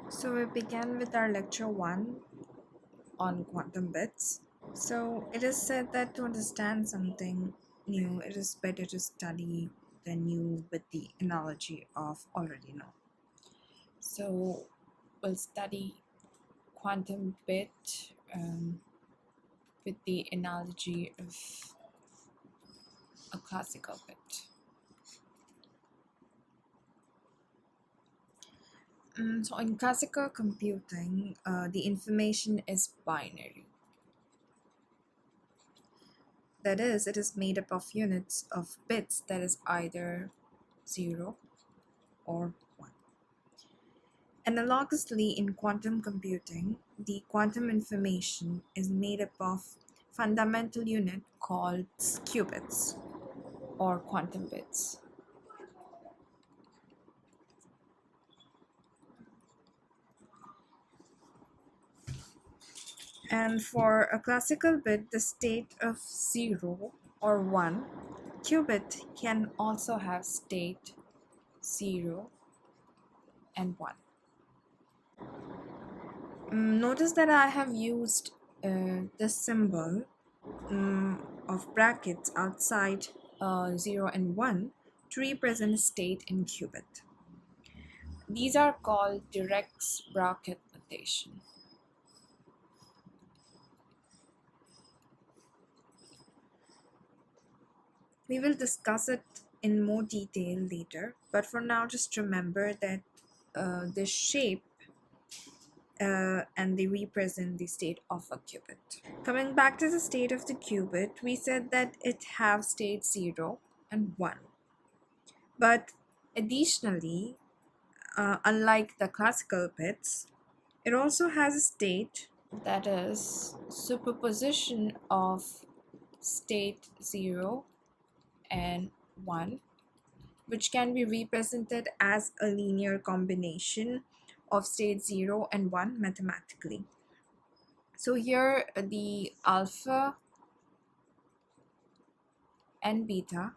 So we began with our lecture 1 on quantum bits. So it is said that to understand something new, it is better to study the new with the analogy of already know. So we'll study quantum bit with the analogy of a classical bit. So in classical computing, the information is binary. That is, it is made up of units of bits that is either 0 or 1. Analogously, in quantum computing, the quantum information is made up of fundamental unit called qubits or quantum bits. And for a classical bit, the state of 0 or 1, qubit can also have state 0 and 1. Notice that I have used the symbol of brackets outside 0 and 1 to represent state in qubit. These are called direct bracket notation. We will discuss it in more detail later, but for now just remember that this shape and they represent the state of a qubit. Coming back to the state of the qubit, we said that it have state 0 and 1. But additionally, unlike the classical bits, it also has a state that is superposition of state 0 and 1, which can be represented as a linear combination of state 0 and 1 mathematically. So here the alpha and beta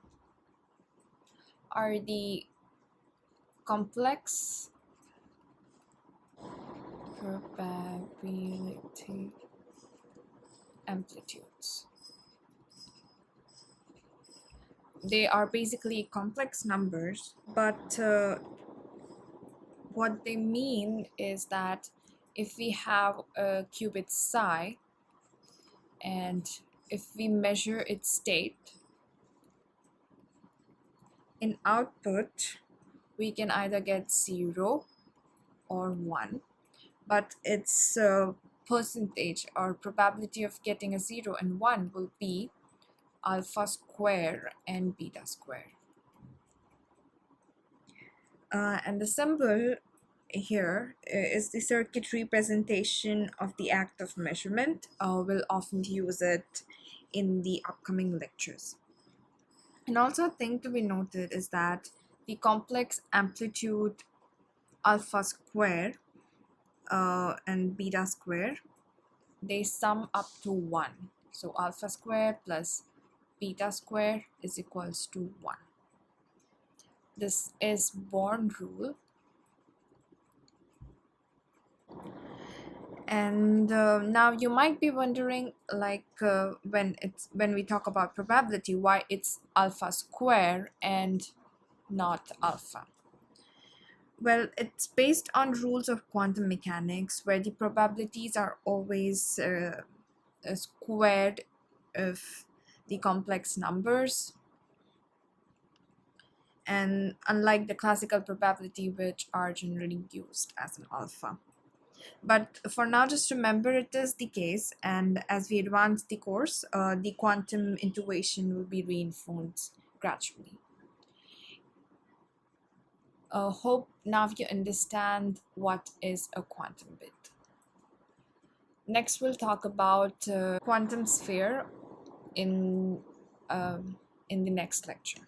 are the complex probability amplitudes. They are basically complex numbers, but what they mean is that if we have a qubit psi and if we measure its state in output, we can either get 0 or 1, but its percentage or probability of getting a 0 and 1 will be alpha square and beta square. And the symbol here is the circuit representation of the act of measurement. We'll often use it in the upcoming lectures. And also a thing to be noted is that the complex amplitude alpha square and beta square, they sum up to 1. So alpha square plus beta square is equals to 1. This is Born rule. And now you might be wondering, like when we talk about probability, why it's alpha square and not alpha. Well, it's based on rules of quantum mechanics where the probabilities are always squared of the complex numbers, and unlike the classical probability, which are generally used as an alpha. But for now, just remember it is the case, and as we advance the course, the quantum intuition will be reinforced gradually. Hope now you understand what is a quantum bit. Next, we'll talk about quantum sphere in the next lecture.